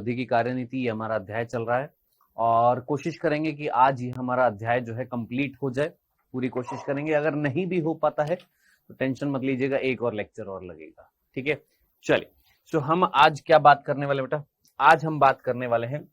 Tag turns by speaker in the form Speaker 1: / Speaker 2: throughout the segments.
Speaker 1: वृद्धि की कार्यनीति, ये हमारा अध्याय चल रहा है और कोशिश करेंगे कि आज ही हमारा अध्याय जो है कंप्लीट हो जाए। पूरी कोशिश करेंगे, अगर नहीं भी हो पाता है तो टेंशन मत लीजिएगा, एक और लेक्चर और लगेगा। ठीक है, चलिए। तो हम आज क्या बात करने वाले बेटा? आज हम बात करने वाले हैं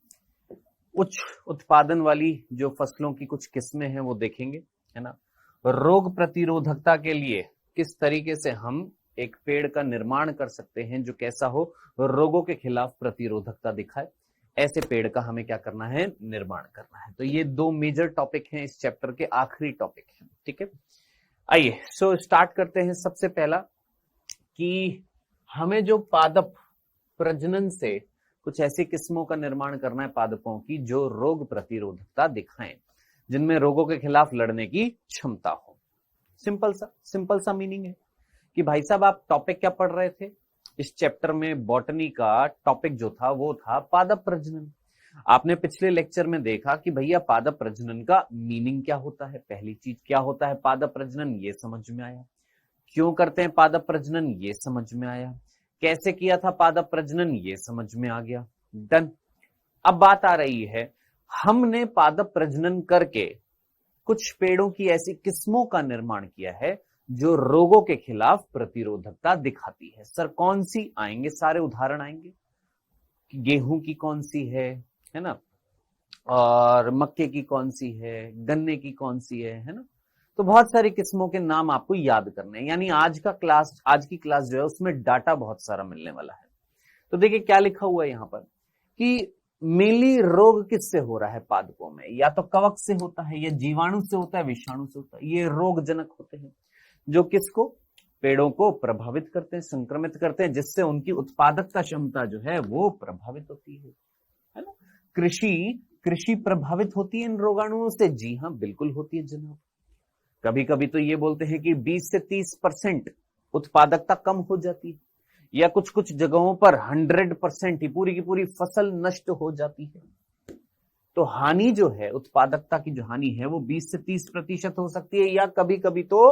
Speaker 1: उच्च उत्पादन वाली जो फसलों की कुछ किस्में हैं वो देखेंगे, है ना। रोग प्रतिरोधकता के लिए किस तरीके से हम एक पेड़ का निर्माण कर सकते हैं जो कैसा हो, रोगों के खिलाफ प्रतिरोधकता दिखाए, ऐसे पेड़ का हमें क्या करना है, निर्माण करना है। तो ये दो मेजर टॉपिक हैं, इस चैप्टर के आखिरी टॉपिक हैं। ठीक है, आइए सो स्टार्ट करते हैं। सबसे पहला कि हमें जो पादप प्रजनन से कुछ ऐसी किस्मों का निर्माण करना है पादपों की जो रोग प्रतिरोधकता दिखाएं, जिनमें रोगों के खिलाफ लड़ने की क्षमता हो। सिंपल सा मीनिंग है कि भाई साहब आप टॉपिक क्या पढ़ रहे थे इस चैप्टर में? बॉटनी का टॉपिक जो था वो था पादप प्रजनन। आपने पिछले लेक्चर में देखा कि भैया पादप प्रजनन का मीनिंग क्या होता है, पहली चीज क्या होता है पादप प्रजनन, ये समझ में आया। क्यों करते हैं पादप प्रजनन, ये समझ में आया। कैसे किया था पादप प्रजनन, ये समझ में आ गया। डन। अब बात आ रही है, हमने पादप प्रजनन करके कुछ पेड़ों की ऐसी किस्मों का निर्माण किया है जो रोगों के खिलाफ प्रतिरोधकता दिखाती है। सर कौन सी आएंगे? सारे उदाहरण आएंगे। गेहूं की कौन सी है ना, और मक्के की कौन सी है, गन्ने की कौन सी है ना। तो बहुत सारी किस्मों के नाम आपको याद करने हैं। यानी आज की क्लास जो है उसमें डाटा बहुत सारा मिलने वाला है। तो देखिए क्या लिखा हुआ है यहां पर कि मेनली रोग किससे हो रहा है पादपों में? या तो कवक से होता है, या जीवाणु से होता है, विषाणु से होता है। ये रोगजनक होते हैं जो किसको, पेड़ों को प्रभावित करते हैं, संक्रमित करते हैं, जिससे उनकी उत्पादकता क्षमता जो है वो प्रभावित होती है ना। कृषि प्रभावित होती है इन रोगाणुओं से। जी हाँ, बिल्कुल होती है जनाब। कभी कभी तो ये बोलते हैं कि 20 से 30% उत्पादकता कम हो जाती है, या कुछ कुछ जगहों पर 100% ही पूरी की पूरी फसल नष्ट हो जाती है। तो हानि जो है, उत्पादकता की जो हानि है वो 20 से 30% हो सकती है, या कभी कभी तो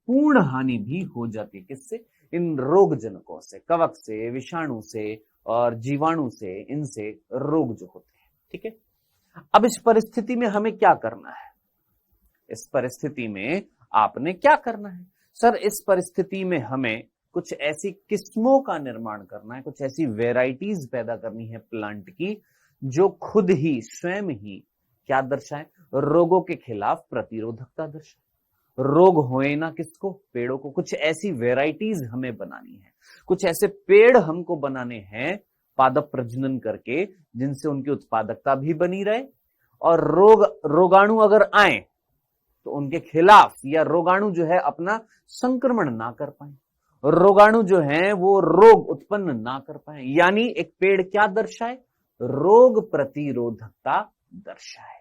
Speaker 1: पूर्ण हानि भी हो जाती है। किससे? इन रोगजनकों से, कवक से, विषाणु से और जीवाणु से, इनसे रोग जो होते हैं। ठीक है, अब इस परिस्थिति में हमें क्या करना है? इस परिस्थिति में आपने क्या करना है? सर इस परिस्थिति में हमें कुछ ऐसी किस्मों का निर्माण करना है, कुछ ऐसी वेराइटीज पैदा करनी है प्लांट की जो खुद ही स्वयं ही क्या दर्शाए, रोगों के खिलाफ प्रतिरोधकता दर्शाए। रोग होए ना किसको, पेड़ों को। कुछ ऐसी वेराइटीज हमें बनानी है, कुछ ऐसे पेड़ हमको बनाने हैं पादप प्रजनन करके जिनसे उनकी उत्पादकता भी बनी रहे, और रोगाणु अगर आए तो उनके खिलाफ, या रोगाणु जो है अपना संक्रमण ना कर पाए, रोगाणु जो है वो रोग उत्पन्न ना कर पाए। यानी एक पेड़ क्या दर्शाए, रोग प्रतिरोधकता दर्शाए।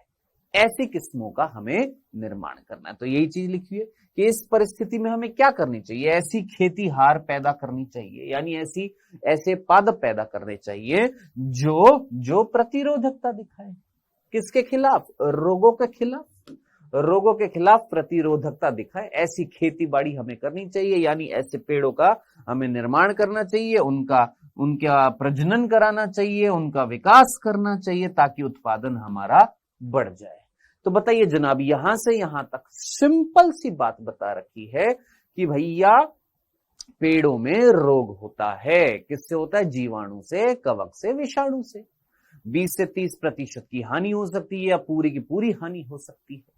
Speaker 1: ऐसी किस्मों का हमें निर्माण करना है। तो यही चीज लिखी है कि इस परिस्थिति में हमें क्या करनी चाहिए, ऐसी खेतीहार पैदा करनी चाहिए, यानी ऐसे पादप पैदा करने चाहिए जो प्रतिरोधकता दिखाए। किसके खिलाफ? रोगों के खिलाफ। रोगों के खिलाफ प्रतिरोधकता दिखाए, ऐसी खेती बाड़ी हमें करनी चाहिए। यानी ऐसे पेड़ों का हमें निर्माण करना चाहिए, उनका प्रजनन कराना चाहिए, उनका विकास करना चाहिए, ताकि उत्पादन हमारा बढ़ जाए। तो बताइए जनाब, यहां से यहां तक सिंपल सी बात बता रखी है कि भैया पेड़ों में रोग होता है। किससे होता है? जीवाणु से, कवक से, विषाणु से। 20 से 30% की हानि हो सकती है, या पूरी की पूरी हानि हो सकती है।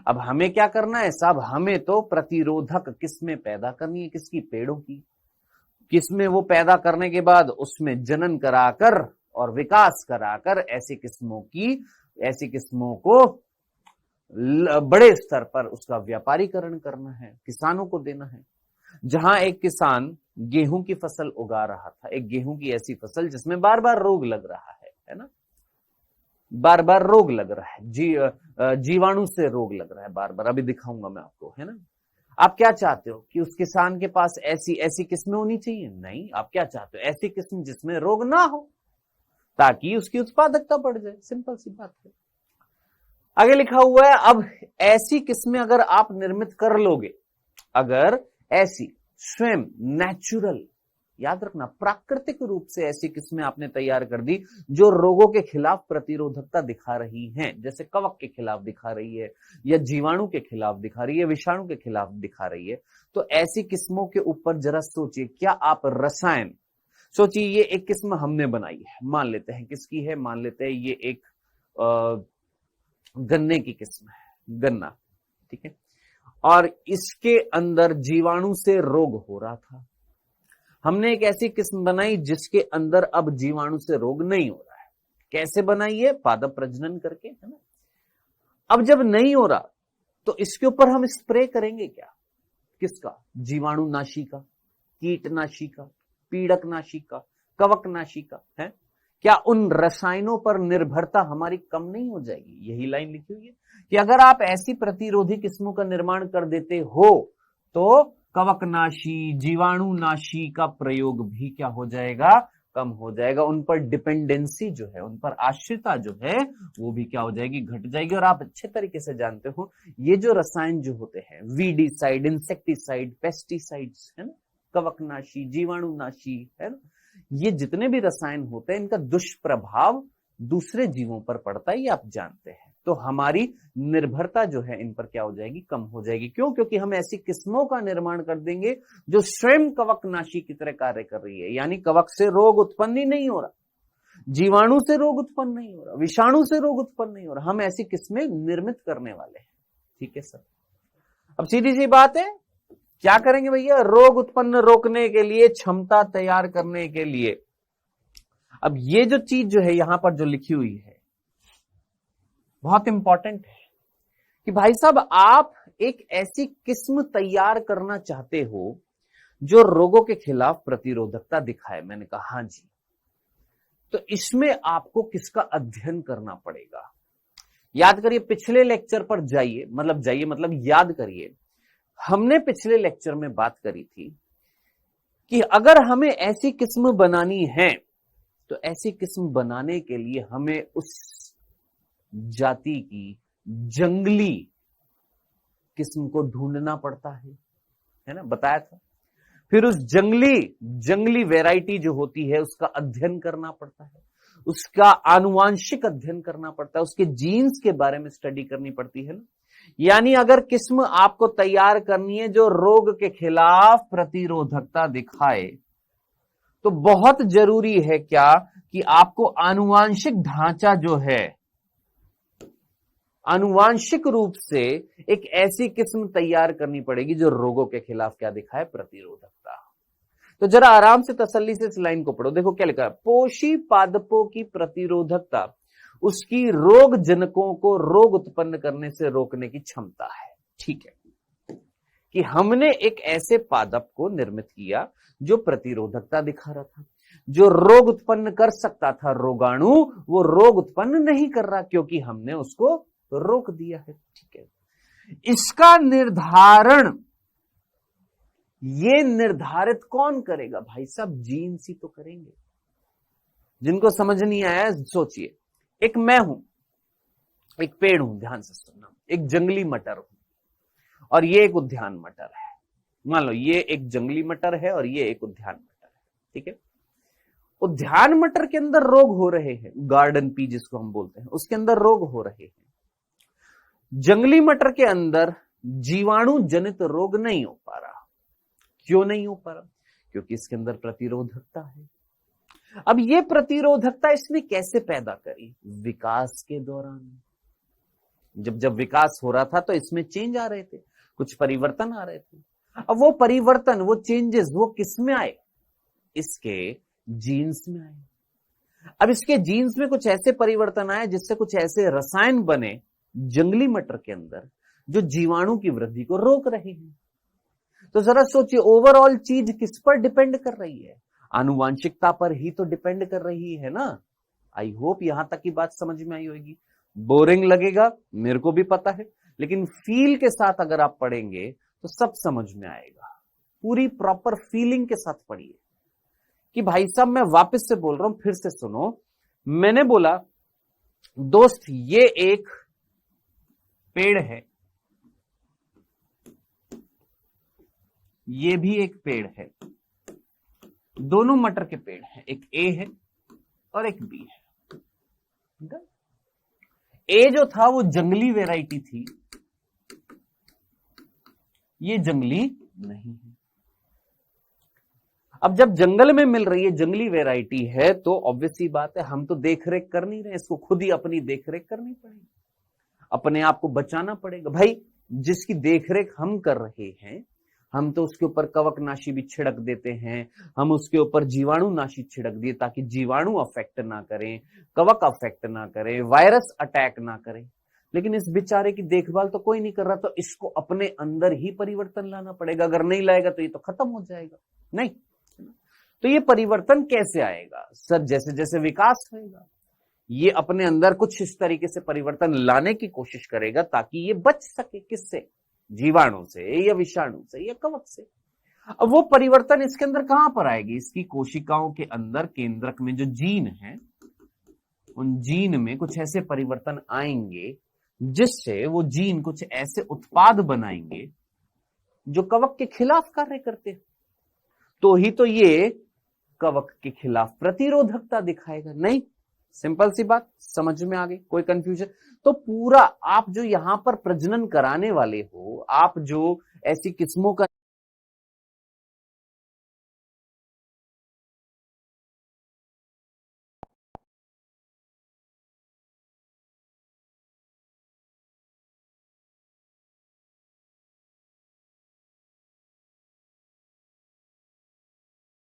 Speaker 1: अब हमें क्या करना है साहब? हमें तो प्रतिरोधक किस्में पैदा करनी है। किसकी? पेड़ों की। किस्में वो पैदा करने के बाद उसमें जनन कराकर और विकास कराकर ऐसी किस्मों को बड़े स्तर पर उसका व्यापारीकरण करना है, किसानों को देना है। जहां एक किसान गेहूं की फसल उगा रहा था, एक गेहूं की ऐसी फसल जिसमें बार बार रोग लग रहा है ना, बार बार रोग लग रहा है, जीवाणु से रोग लग रहा है बार बार। अभी दिखाऊंगा मैं आपको, है ना। आप क्या चाहते हो कि उस किसान के पास ऐसी किस्में होनी चाहिए? नहीं, आप क्या चाहते हो? ऐसी किस्म जिसमें रोग ना हो, ताकि उसकी उत्पादकता बढ़ जाए। सिंपल सी बात है। आगे लिखा हुआ है, अब ऐसी किस्में अगर आप निर्मित कर लोगे, अगर ऐसी स्वयं नेचुरल याद रखना, प्राकृतिक रूप से ऐसी किस्में आपने तैयार कर दी जो रोगों के खिलाफ प्रतिरोधकता दिखा रही हैं, जैसे कवक के खिलाफ दिखा रही है, या जीवाणु के खिलाफ दिखा रही है, विषाणु के खिलाफ दिखा रही है। तो ऐसी किस्मों के ऊपर जरा सोचिए, क्या आप रसायन, सोचिए ये एक किस्म हमने बनाई है, मान लेते हैं किसकी है, मान लेते हैं ये एक गन्ने की किस्म है, गन्ना, ठीक है, और इसके अंदर जीवाणु से रोग हो रहा था। हमने एक ऐसी किस्म बनाई जिसके अंदर अब जीवाणु से रोग नहीं हो रहा है। कैसे बनाई है? पादप प्रजनन करके, है ना। अब जब नहीं हो रहा तो इसके ऊपर हम स्प्रे करेंगे क्या? किसका? जीवाणुनाशी का, कीटनाशी का, पीड़कनाशी का, कवकनाशी का, है। क्या उन रसायनों पर निर्भरता हमारी कम नहीं हो जाएगी? यही लाइन लिखी हुई है कि अगर आप ऐसी प्रतिरोधी किस्मों का निर्माण कर देते हो तो कवकनाशी, जीवाणुनाशी का प्रयोग भी क्या हो जाएगा? कम हो जाएगा। उन पर डिपेंडेंसी जो है, उन पर आश्रितता जो है, वो भी क्या हो जाएगी? घट जाएगी। और आप अच्छे तरीके से जानते हो ये जो रसायन जो होते हैं, वीडीसाइड, इंसेक्टिसाइड, पेस्टिसाइड्स, है ना, कवकनाशी, जीवाणुनाशी, है ना, ये जितने भी रसायन होते हैं इनका दुष्प्रभाव दूसरे जीवों पर पड़ता है, ये आप जानते हैं। तो हमारी निर्भरता जो है इन पर क्या हो जाएगी? कम हो जाएगी। क्यों? क्योंकि हम ऐसी किस्मों का निर्माण कर देंगे जो स्वयं कवकनाशी की तरह कार्य कर रही है, यानी कवक से रोग उत्पन्न ही नहीं हो रहा, जीवाणु से रोग उत्पन्न नहीं हो रहा, विषाणु से रोग उत्पन्न नहीं हो रहा, हम ऐसी किस्में निर्मित करने वाले हैं। ठीक है सर। अब सीधी सी बात है, क्या करेंगे भैया? रोग उत्पन्न रोकने के लिए, क्षमता तैयार करने के लिए। अब ये जो चीज जो है यहां पर जो लिखी हुई है बहुत इंपॉर्टेंट है कि भाई साहब आप एक ऐसी किस्म तैयार करना चाहते हो जो रोगों के खिलाफ प्रतिरोधकता दिखाए। मैंने कहा हां जी। तो इसमें आपको किसका अध्ययन करना पड़ेगा? याद करिए, पिछले लेक्चर पर जाइए, मतलब याद करिए, हमने पिछले लेक्चर में बात करी थी कि अगर हमें ऐसी किस्म बनानी है तो ऐसी किस्म बनाने के लिए हमें उस जाति की जंगली किस्म को ढूंढना पड़ता है ना, बताया था। फिर उस जंगली वैरायटी जो होती है उसका अध्ययन करना पड़ता है, उसका आनुवांशिक अध्ययन करना पड़ता है, उसके जीन्स के बारे में स्टडी करनी पड़ती है ना। यानी अगर किस्म आपको तैयार करनी है जो रोग के खिलाफ प्रतिरोधकता दिखाए तो बहुत जरूरी है क्या कि आपको आनुवांशिक ढांचा जो है, आनुवांशिक रूप से एक ऐसी किस्म तैयार करनी पड़ेगी जो रोगों के खिलाफ क्या दिखाए? प्रतिरोधकता। तो जरा आराम से तसल्ली से इस लाइन को पढ़ो। देखो क्या लिखा है, पोषी पादपों की प्रतिरोधकता उसकी रोग जनकों को रोग उत्पन्न करने से रोकने की क्षमता है। ठीक है कि हमने एक ऐसे पादप को निर्मित किया जो प्रतिरोधकता दिखा रहा था, जो रोग उत्पन्न कर सकता था, रोगाणु वो रोग उत्पन्न नहीं कर रहा क्योंकि हमने उसको रोक दिया है। ठीक है, इसका निर्धारण ये निर्धारित कौन करेगा? भाई साहब जीन्स ही तो करेंगे। जिनको समझ नहीं आया सोचिए, एक मैं हूं, एक पेड़ हूं, ध्यान से सुनना, एक जंगली मटर हूं और ये एक उद्यान मटर है। मान लो ये एक जंगली मटर है और ये एक उद्यान मटर है। ठीक है, उद्यान मटर के अंदर रोग हो रहे हैं, गार्डन पी जिसको हम बोलते हैं, उसके अंदर रोग हो रहे हैं। जंगली मटर के अंदर जीवाणु जनित रोग नहीं हो पा रहा। क्यों नहीं हो पा रहा? क्योंकि इसके अंदर प्रतिरोधकता है। अब ये प्रतिरोधकता इसने कैसे पैदा करी? विकास के दौरान। जब विकास हो रहा था तो इसमें चेंज आ रहे थे, कुछ परिवर्तन आ रहे थे। अब वो परिवर्तन, वो चेंजेस, वो किस में आए? इसके जीन्स में आए। अब इसके जीन्स में कुछ ऐसे परिवर्तन आए जिससे कुछ ऐसे रसायन बने जंगली मटर के अंदर जो जीवाणु की वृद्धि को रोक रहे हैं। तो जरा सोचिए, ओवरऑल चीज किस पर डिपेंड कर रही है? आनुवांशिकता पर ही तो डिपेंड कर रही है ना। आई होप यहां तक की बात समझ में आई होगी। बोरिंग लगेगा, मेरे को भी पता है, लेकिन फील के साथ अगर आप पढ़ेंगे तो सब समझ में आएगा। पूरी प्रॉपर फीलिंग के साथ पढ़िए कि भाई साहब मैं वापस से बोल रहा हूं, फिर से सुनो। मैंने बोला दोस्त ये एक पेड़ है, ये भी एक पेड़ है, दोनों मटर के पेड़ हैं, एक ए है और एक बी है। ए जो था वो जंगली वैरायटी थी, ये जंगली नहीं है। अब जब जंगल में मिल रही है, जंगली वैरायटी है, तो ऑब्वियस सी बात है हम तो देख रेख कर नहीं रहे, इसको खुद ही अपनी देख रेख करनी पड़ेगी, अपने आप को बचाना पड़ेगा। भाई जिसकी देखरेख हम कर रहे हैं, हम तो उसके ऊपर कवकनाशी भी छिड़क देते हैं, हम उसके ऊपर जीवाणुनाशी छिड़क दिए ताकि जीवाणु अफेक्ट ना करें, कवक अफेक्ट ना करें, वायरस अटैक ना करें, लेकिन इस बेचारे की देखभाल तो कोई नहीं कर रहा। तो इसको अपने अंदर ही परिवर्तन लाना पड़ेगा, अगर नहीं लाएगा तो ये तो खत्म हो जाएगा। नहीं, तो ये परिवर्तन कैसे आएगा सर? जैसे जैसे विकास होगा, ये अपने अंदर कुछ इस तरीके से परिवर्तन लाने की कोशिश करेगा ताकि ये बच सके। किससे? जीवाणु से या विषाणु से या कवक से। अब वो परिवर्तन इसके अंदर कहां पर आएगी? इसकी कोशिकाओं के अंदर केंद्रक में जो जीन है, उन जीन में कुछ ऐसे परिवर्तन आएंगे जिससे वो जीन कुछ ऐसे उत्पाद बनाएंगे जो कवक के खिलाफ कार्य करते हैं। तो ही तो ये कवक के खिलाफ प्रतिरोधकता दिखाएगा। नहीं, सिंपल सी बात, समझ में आ गई? कोई कंफ्यूजन? तो पूरा आप जो यहां पर प्रजनन कराने वाले हो, आप जो ऐसी किस्मों का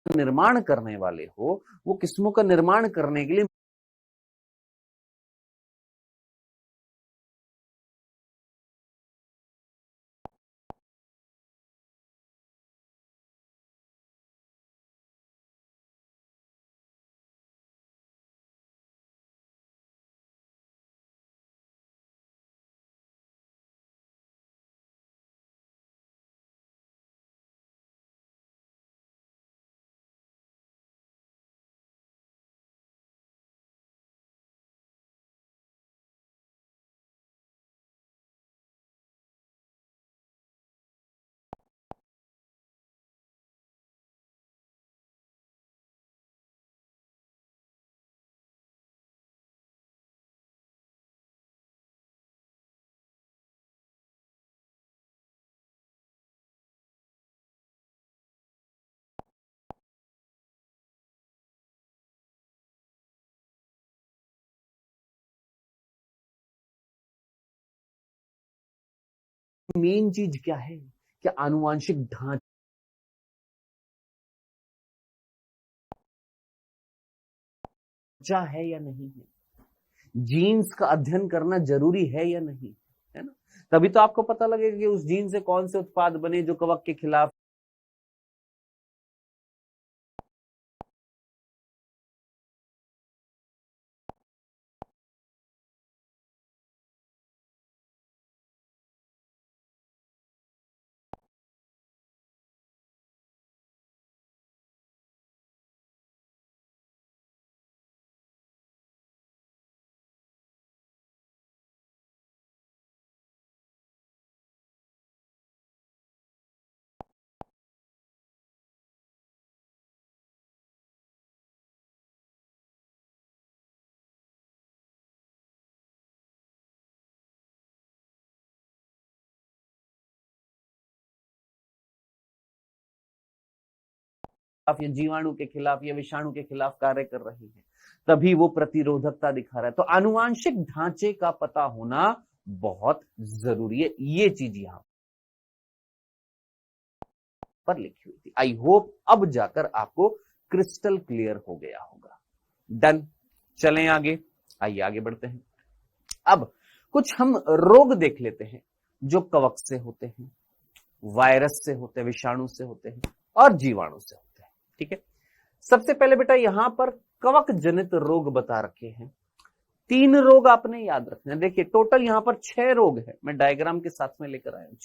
Speaker 1: निर्माण करने वाले हो, वो किस्मों का निर्माण करने के लिए मेन चीज क्या है कि आनुवांशिक ढांचा है या नहीं है, जीन्स का अध्ययन करना जरूरी है या नहीं, है ना? तभी तो आपको पता लगेगा कि उस जीन से कौन से उत्पाद बने जो कवक के खिलाफ। या जीवाणु के खिलाफ या विषाणु के खिलाफ कार्य कर रही है, तभी वो प्रतिरोधकता दिखा रहा है। तो आनुवांशिक ढांचे का पता होना बहुत जरूरी है। ये चीज यहां पर लिखी हुई थी। आई होप अब जाकर आपको क्रिस्टल क्लियर हो गया होगा। डन, चलें आगे। आइए आगे बढ़ते हैं। अब कुछ हम रोग देख लेते हैं जो कवक से होते हैं, वायरस से होते हैं, विषाणु से होते हैं और जीवाणु से होते हैं। ठीक है, सबसे पहले बेटा यहां पर कवक जनित रोग बता रखे हैं। 3 रोग आपने याद रखना है। देखिए टोटल यहां पर 6 रोग है, मैं डायग्राम के साथ में लेकर आया हूं।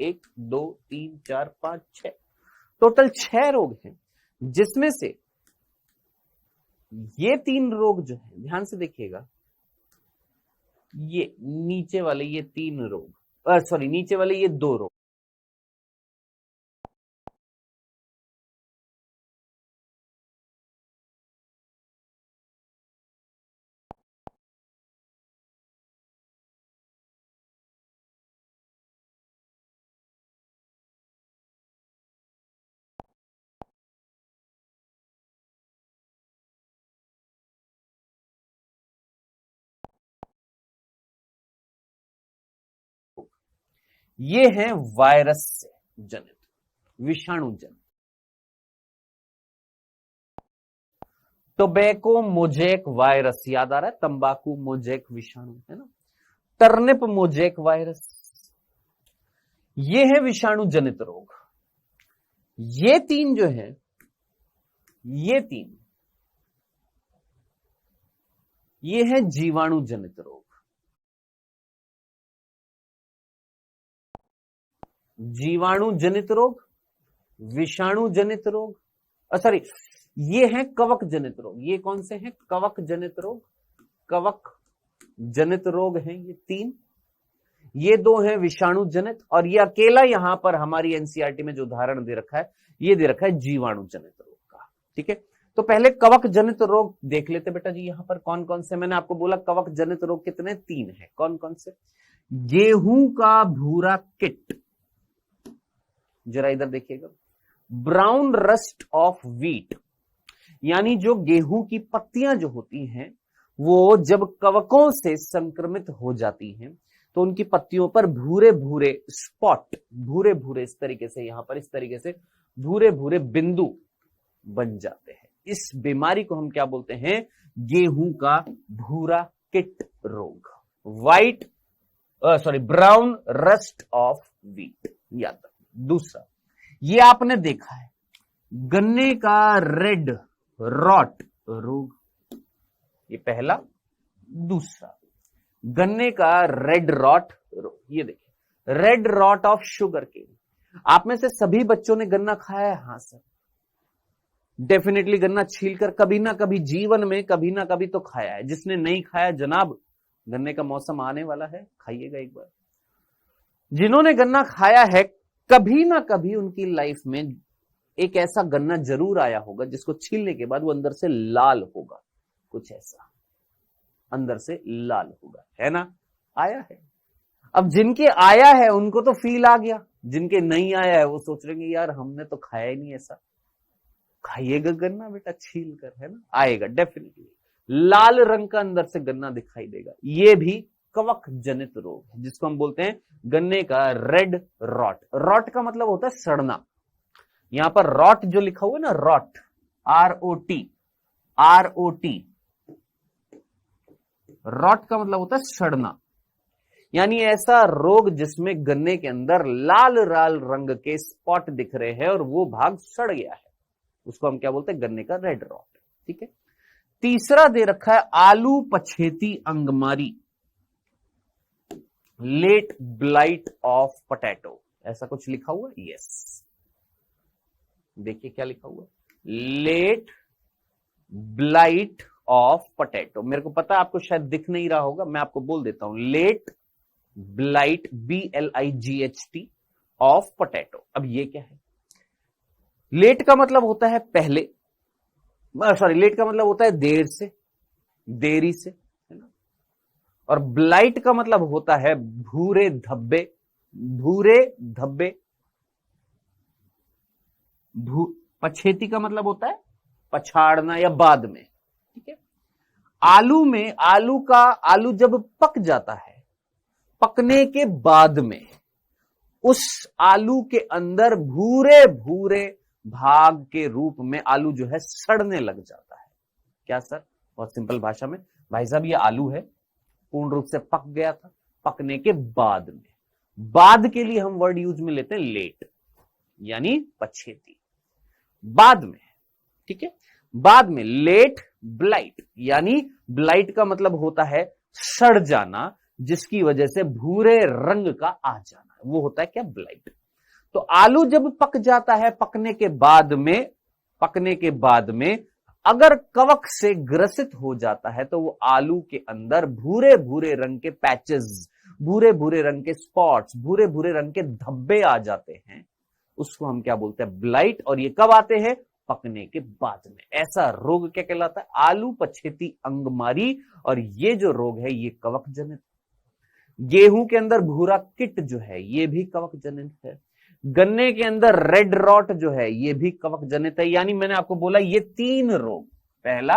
Speaker 1: 1 2 3 4 5 6, टोटल 6 रोग हैं, जिसमें से ये 3 रोग जो है, ध्यान से देखिएगा, ये नीचे वाले ये 3 रोग सॉरी नीचे वाले ये 2 रो, ये है वायरस से जनित, विषाणु जनित। टोबैको मोजेक वायरस याद आ रहा है, तंबाकू मोजेक विषाणु है ना, टर्निप मोजेक वायरस, ये है विषाणु जनित रोग। ये 3 जो है, ये 3 ये है जीवाणु जनित रोग। जीवाणु जनित रोग, विषाणु जनित रोग, सॉरी ये है कवक जनित रोग। ये कौन से हैं? कवक जनित रोग, कवक जनित रोग हैं ये 3। ये 2 हैं विषाणु जनित, और ये अकेला यहां पर हमारी एनसीईआरटी में जो उदाहरण दे रखा है, ये दे रखा है जीवाणु जनित रोग का। ठीक है, तो पहले कवक जनित रोग देख लेते बेटा जी। यहां पर कौन कौन से, मैंने आपको बोला कवक जनित रोग कितने? 3 है। कौन कौन से? गेहूं का भूरा किट, जरा इधर देखिएगा, ब्राउन रस्ट ऑफ व्हीट, यानी जो गेहूं की पत्तियां जो होती हैं वो जब कवकों से संक्रमित हो जाती हैं तो उनकी पत्तियों पर भूरे भूरे स्पॉट, भूरे भूरे इस तरीके से, यहां पर इस तरीके से भूरे भूरे बिंदु बन जाते हैं। इस बीमारी को हम क्या बोलते हैं? गेहूं का भूरा किट रोग, ब्राउन रस्ट ऑफ व्हीट याद रखना। दूसरा, ये आपने देखा है गन्ने का रेड रॉट रोग, ये पहला। दूसरा, गन्ने का रेड रॉट रोग, ये देखिए red rot of sugar cane. आप में से सभी बच्चों ने गन्ना खाया है? हाँ सर, डेफिनेटली गन्ना छीलकर कभी ना कभी जीवन में कभी ना कभी तो खाया है। जिसने नहीं खाया जनाब, गन्ने का मौसम आने वाला है, खाइएगा एक बार। जिन्होंने गन्ना खाया है, कभी ना कभी उनकी लाइफ में एक ऐसा गन्ना जरूर आया होगा जिसको छीलने के बाद वो अंदर से लाल होगा, कुछ ऐसा अंदर से लाल होगा, है ना? आया है। अब जिनके आया है उनको तो फील आ गया, जिनके नहीं आया है वो सोच रहे हैं यार हमने तो खाया ही नहीं ऐसा। खाइएगा गन्ना बेटा छील कर, है ना? आएगा डेफिनेटली, लाल रंग का अंदर से गन्ना दिखाई देगा। ये भी कवक जनित रोग है जिसको हम बोलते हैं गन्ने का रेड रॉट। रॉट का मतलब होता है सड़ना। यहां पर रॉट जो लिखा हुआ है ना, रॉट, ROT, रॉट का मतलब होता है सड़ना, यानी ऐसा रोग जिसमें गन्ने के अंदर लाल लाल रंग के स्पॉट दिख रहे हैं और वो भाग सड़ गया है, उसको हम क्या बोलते हैं? गन्ने का रेड रॉट। ठीक है, तीसरा दे रखा है आलू पछेती अंगमारी, लेट ब्लाइट ऑफ पोटैटो, ऐसा कुछ लिखा हुआ है? यस, देखिए क्या लिखा हुआ है, लेट ब्लाइट ऑफ पोटैटो। मेरे को पता है आपको शायद दिख नहीं रहा होगा, मैं आपको बोल देता हूं, late blight BLIGHT of potato. अब ये क्या है? लेट का मतलब होता है पहले, लेट का मतलब होता है देर से, देरी से, है ना? और ब्लाइट का मतलब होता है भूरे धब्बे, भूरे धब्बे। पछेती का मतलब होता है पछाड़ना या बाद में। ठीक है, आलू में, आलू जब पक जाता है, पकने के बाद में उस आलू के अंदर भूरे भूरे भाग के रूप में आलू जो है सड़ने लग जाता है। क्या सर? बहुत सिंपल भाषा में, भाई साहब ये आलू है, पूर्ण रूप से पक गया था, पकने के बाद में, बाद के लिए हम वर्ड यूज में लेते हैं लेट, यानी पछेती, बाद में। ठीक है, बाद में, लेट ब्लाइट, यानी ब्लाइट का मतलब होता है सड़ जाना, जिसकी वजह से भूरे रंग का आ जाना, वो होता है क्या? ब्लाइट। तो आलू जब पक जाता है, पकने के बाद में अगर कवक से ग्रसित हो जाता है तो वो आलू के अंदर भूरे भूरे रंग के पैचेस, भूरे भूरे रंग के स्पॉट्स, भूरे भूरे रंग के धब्बे आ जाते हैं, उसको हम क्या बोलते हैं? ब्लाइट। और ये कब आते हैं? पकने के बाद में। ऐसा रोग क्या कहलाता है? आलू पछेती अंगमारी। और ये जो रोग है ये कवक जनित। गेहूं के अंदर भूरा किट जो है ये भी कवक जनित है। गन्ने के अंदर रेड रॉट जो है ये भी कवक जनित है। यानी मैंने आपको बोला ये 3 रोग, पहला,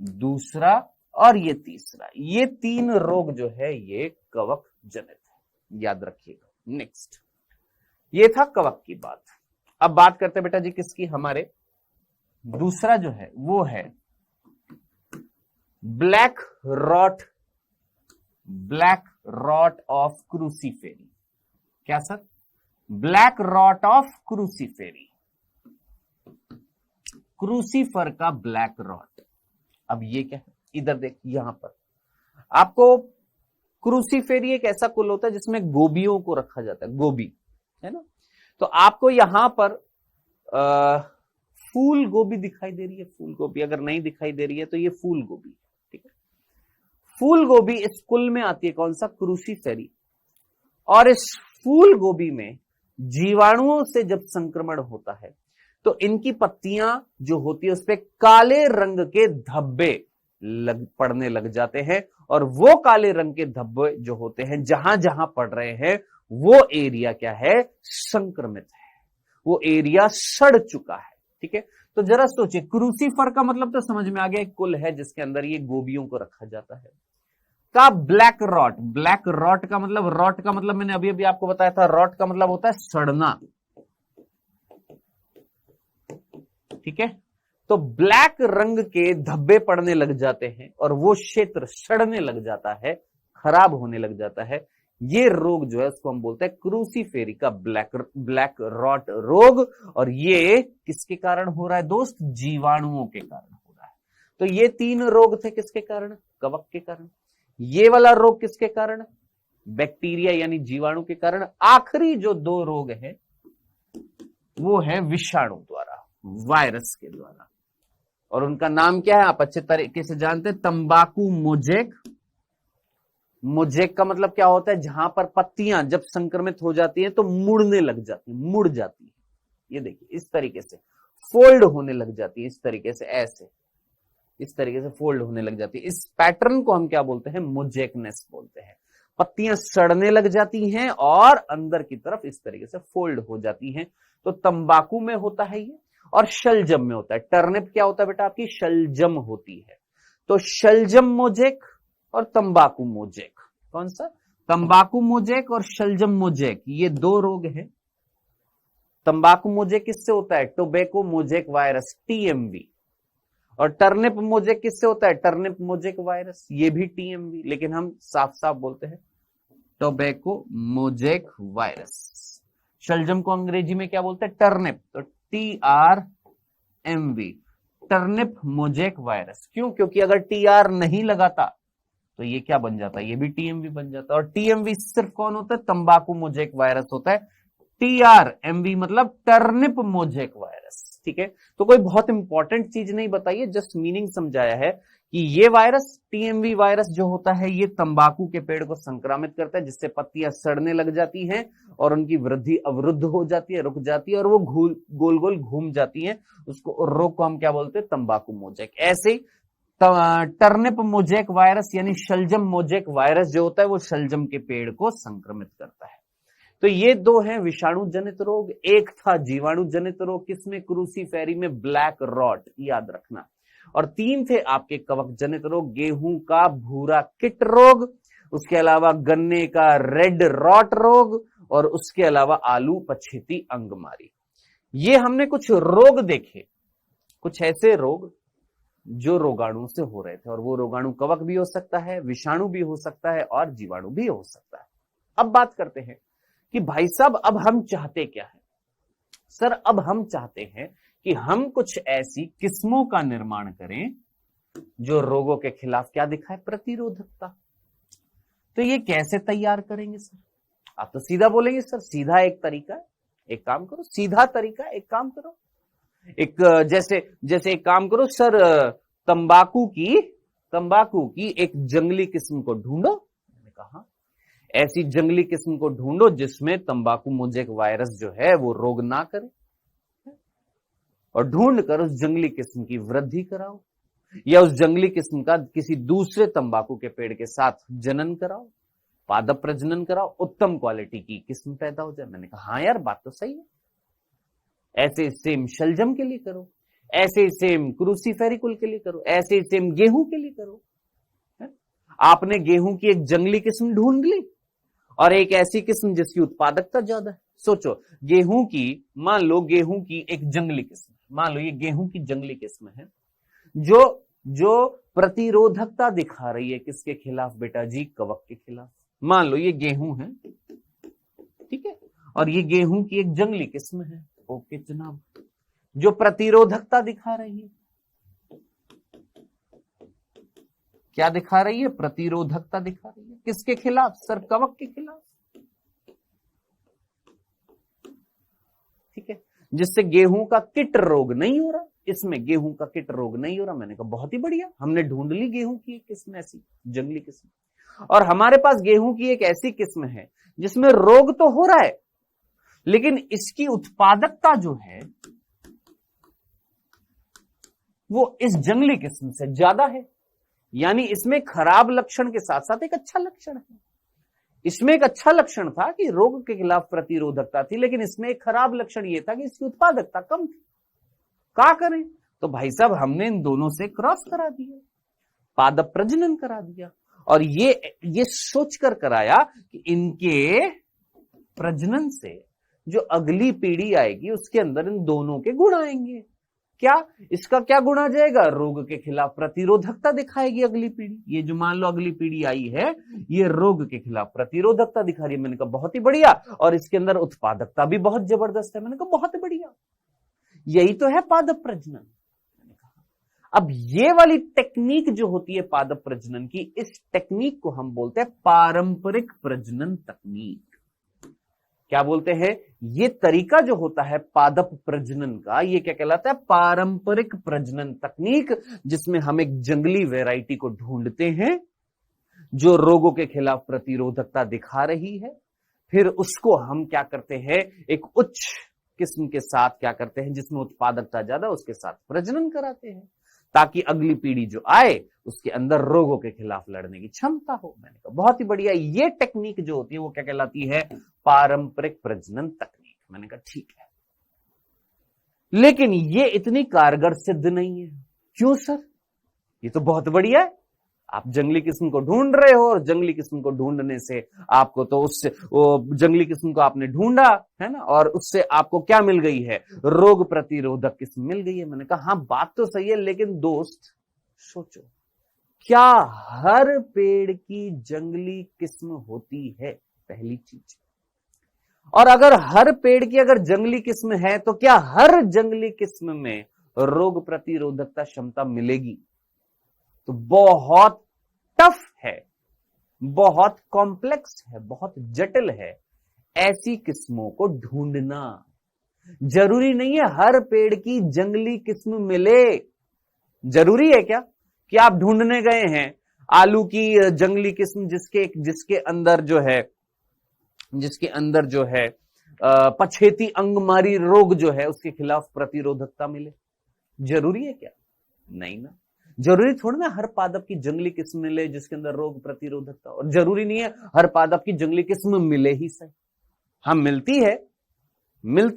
Speaker 1: दूसरा और ये तीसरा, ये 3 रोग जो है ये कवक जनित है, याद रखिएगा। नेक्स्ट, ये था कवक की बात। अब बात करते हैं बेटा जी किसकी? हमारे दूसरा जो है वो है black rot, black rot of cruciferae. क्या sir? Black rot of cruciferae, crucifer का ब्लैक रॉट। अब ये क्या है? इधर देख, यहां पर आपको क्रूसीफेरी एक ऐसा कुल होता है जिसमें गोबियों को रखा जाता है, गोभी है ना। तो आपको यहां पर फूल गोभी दिखाई दे रही है, फूल गोभी। अगर नहीं दिखाई दे रही है तो ये फूल गोभी, ठीक है। फूल गोभी इस कुल में आती है, कौन सा? क्रूसीफेरी। और इस फूल गोभी में जीवाणुओं से जब संक्रमण होता है तो इनकी पत्तियां जो होती है उस पे काले रंग के धब्बे पड़ने लग जाते हैं। और वो काले रंग के धब्बे जो होते हैं जहां जहां पड़ रहे हैं वो एरिया क्या है? संक्रमित है, वो एरिया सड़ चुका है, ठीक है। तो जरा सोचिए, क्रूसीफर का मतलब तो समझ में आ गया, एक कुल है जिसके अंदर ये गोबियों को रखा जाता है। का ब्लैक रॉट, ब्लैक रॉट का मतलब, रॉट का मतलब मैंने अभी अभी आपको बताया था, रॉट का मतलब होता है सड़ना, ठीक है। तो ब्लैक रंग के धब्बे पड़ने लग जाते हैं और वो क्षेत्र सड़ने लग जाता है, खराब होने लग जाता है। ये रोग जो है उसको हम बोलते हैं क्रूसीफेरी का ब्लैक रॉट रोग। और ये किसके कारण हो रहा है दोस्त? जीवाणुओं के कारण हो रहा है। तो ये 3 रोग थे किसके कारण? कवक के कारण। ये वाला रोग किसके कारण? बैक्टीरिया यानी जीवाणु के कारण। आखिरी जो 2 रोग हैं वो है विषाणु द्वारा, वायरस के द्वारा। और उनका नाम क्या है आप अच्छे तरीके से जानते हैं? तंबाकू मोजेक। मोजेक का मतलब क्या होता है? जहां पर पत्तियां जब संक्रमित हो जाती हैं तो मुड़ने लग जाती हैं, मुड़ जाती है। ये देखिए इस तरीके से फोल्ड होने लग जाती है, इस तरीके से, ऐसे इस तरीके से फोल्ड होने लग जाती है। इस पैटर्न को हम क्या बोलते हैं? मोजेकनेस बोलते हैं। पत्तियां सड़ने लग जाती हैं और अंदर की तरफ इस तरीके से फोल्ड हो जाती हैं। तो तंबाकू में होता है ये, और शलजम में होता है। टर्निप क्या होता है बेटा? आपकी शलजम होती है। तो शलजम मोजेक और तंबाकू मोजेक, कौन सा? तंबाकू मोजेक और शलजम मोजेक, ये 2 रोग हैं। तंबाकू मोजेक किससे होता है? Tobacco mosaic virus, TMV. और टर्निप मोजेक किससे होता है? टर्निप मोजेक वायरस, ये भी टीएमवी, लेकिन हम साफ साफ बोलते हैं टोबैको मोजेक वायरस। शलजम को अंग्रेजी में क्या बोलते हैं? टर्निप, तो TRMV, टर्निप मोजेक वायरस। क्यों? क्योंकि अगर TR नहीं लगाता तो ये क्या बन जाता है? ये भी TMV बन जाता है। और TMV सिर्फ कौन होता है? तंबाकू मोजेक वायरस होता है। TRMV मतलब टर्निप मोजेक वायरस, ठीक है। तो कोई बहुत इंपॉर्टेंट चीज नहीं बताइए, जस्ट मीनिंग समझाया है कि ये वायरस, TMV वायरस जो होता है ये तंबाकू के पेड़ को संक्रमित करता है, जिससे पत्तियां सड़ने लग जाती हैं और उनकी वृद्धि अवरुद्ध हो जाती है, रुक जाती है, और वो गोल गोल घूम जाती है। उसको रोग को हम क्या बोलते हैं? तंबाकू मोजेक। ऐसे टर्निप मोजेक वायरस यानी शलजम मोजेक वायरस जो होता है वो शलजम के पेड़ को संक्रमित करता है। तो ये 2 हैं विषाणु जनित रोग। एक था जीवाणु जनित रोग, किसमें? क्रूसीफेरी में, ब्लैक रॉट, याद रखना। और 3 थे आपके कवक जनित रोग, गेहूं का भूरा किट रोग, उसके अलावा गन्ने का रेड रॉट रोग, और उसके अलावा आलू पछेती अंगमारी। ये हमने कुछ रोग देखे, कुछ ऐसे रोग जो रोगाणु से हो रहे थे। और वो रोगाणु कवक भी हो सकता है, विषाणु भी हो सकता है, और जीवाणु भी हो सकता है। अब बात करते हैं कि भाई साहब अब हम चाहते क्या है? सर अब हम चाहते हैं कि हम कुछ ऐसी किस्मों का निर्माण करें जो रोगों के खिलाफ क्या दिखाए? प्रतिरोधकता। तो ये कैसे तैयार करेंगे सर? आप तो सीधा बोलेंगे सर सीधा एक तरीका है, एक काम करो, सीधा तरीका, एक काम करो, एक जैसे एक काम करो सर, तंबाकू की एक जंगली किस्म को ढूंढो। मैंने कहा ऐसी जंगली किस्म को ढूंढो जिसमें तंबाकू मोजेक वायरस जो है वो रोग ना करे, और ढूंढ कर उस जंगली किस्म की वृद्धि कराओ, या उस जंगली किस्म का किसी दूसरे तंबाकू के पेड़ के साथ जनन कराओ, पादप प्रजनन कराओ, उत्तम क्वालिटी की किस्म पैदा हो जाए। मैंने कहा हाँ यार, बात तो सही है। ऐसे सेम शलजम के लिए करो, ऐसे सेम क्रूसीफेरिकुल के लिए करो, ऐसे सेम गेहूं के लिए करो। आपने गेहूं की एक जंगली किस्म ढूंढ ली और एक ऐसी किस्म जिसकी उत्पादकता ज्यादा है। सोचो, गेहूं की, मान लो गेहूं की एक जंगली किस्म, मान लो ये गेहूं की जंगली किस्म है जो जो प्रतिरोधकता दिखा रही है किसके खिलाफ बेटा जी? कवक के खिलाफ। मान लो ये गेहूं है, ठीक है, और ये गेहूं की एक जंगली किस्म है, ओके जनाब, जो प्रतिरोधकता दिखा रही है। क्या दिखा रही है? प्रतिरोधकता दिखा रही है। किसके खिलाफ सर? कवक के खिलाफ, ठीक है, जिससे गेहूं का कीट रोग नहीं हो रहा। इसमें गेहूं का कीट रोग नहीं हो रहा। मैंने कहा बहुत ही बढ़िया, हमने ढूंढ ली गेहूं की एक किस्म ऐसी जंगली किस्म, और हमारे पास गेहूं की एक ऐसी किस्म है जिसमें रोग तो हो रहा है लेकिन इसकी उत्पादकता जो है वो इस जंगली किस्म से ज्यादा है। यानी इसमें खराब लक्षण के साथ साथ एक अच्छा लक्षण है। इसमें एक अच्छा लक्षण था कि रोग के खिलाफ प्रतिरोधकता थी, लेकिन इसमें एक खराब लक्षण यह था कि इसकी उत्पादकता कम थी। क्या करें? तो भाई साहब हमने इन दोनों से क्रॉस करा दिया, पादप प्रजनन करा दिया, और ये सोचकर कराया कि इनके प्रजनन से जो अगली पीढ़ी आएगी उसके अंदर इन दोनों के गुण आएंगे। क्या इसका क्या गुण आ जाएगा? रोग के खिलाफ प्रतिरोधकता दिखाएगी अगली पीढ़ी। ये जो मान लो अगली पीढ़ी आई है ये रोग के खिलाफ प्रतिरोधकता दिखा रही है। मैंने कहा बहुत ही बढ़िया, और इसके अंदर उत्पादकता भी बहुत जबरदस्त है। मैंने कहा बहुत ही बढ़िया, यही तो है पादप प्रजनन। अब ये वाली टेक्निक जो होती है पादप प्रजनन की, इस टेक्निक को हम बोलते हैं पारंपरिक प्रजनन तकनीक। क्या बोलते हैं? ये तरीका जो होता है पादप प्रजनन का, ये क्या कहलाता है? पारंपरिक प्रजनन तकनीक, जिसमें हम एक जंगली वैरायटी को ढूंढते हैं जो रोगों के खिलाफ प्रतिरोधकता दिखा रही है, फिर उसको हम क्या करते हैं, एक उच्च किस्म के साथ क्या करते हैं जिसमें उत्पादकता ज्यादा, उसके साथ प्रजनन कराते हैं ताकि अगली पीढ़ी जो आए उसके अंदर रोगों के खिलाफ लड़ने की क्षमता हो। मैंने कहा बहुत ही बढ़िया, ये टेक्निक जो होती है वो क्या कहलाती है? पारंपरिक प्रजनन तकनीक। मैंने कहा ठीक है, लेकिन ये इतनी कारगर सिद्ध नहीं है। क्यों सर? ये तो बहुत बढ़िया है, आप जंगली किस्म को ढूंढ रहे हो, और जंगली किस्म को ढूंढने से आपको तो उससे, वो जंगली किस्म को आपने ढूंढा है ना, और उससे आपको क्या मिल गई है? रोग प्रतिरोधक किस्म मिल गई है। मैंने कहा हाँ बात तो सही है, लेकिन दोस्त सोचो, क्या हर पेड़ की जंगली किस्म होती है? पहली चीज। और अगर हर पेड़ की अगर जंगली किस्म है तो क्या हर जंगली किस्म में रोग प्रतिरोधकता क्षमता मिलेगी? तो बहुत टफ है, बहुत कॉम्प्लेक्स है, बहुत जटिल है ऐसी किस्मों को ढूंढना। जरूरी नहीं है हर पेड़ की जंगली किस्म मिले। जरूरी है क्या कि आप ढूंढने गए हैं आलू की जंगली किस्म जिसके अंदर जो है पछेती अंगमारी रोग जो है उसके खिलाफ प्रतिरोधकता मिले? जरूरी है क्या? नहीं ना। जरूरी थोड़ा ना हर पादप की जंगली किस्म मिले जिसके अंदर रोग प्रतिरोधकता, और जरूरी नहीं है हर पादप की जंगली किस्म मिले ही सही। हाँ मिलती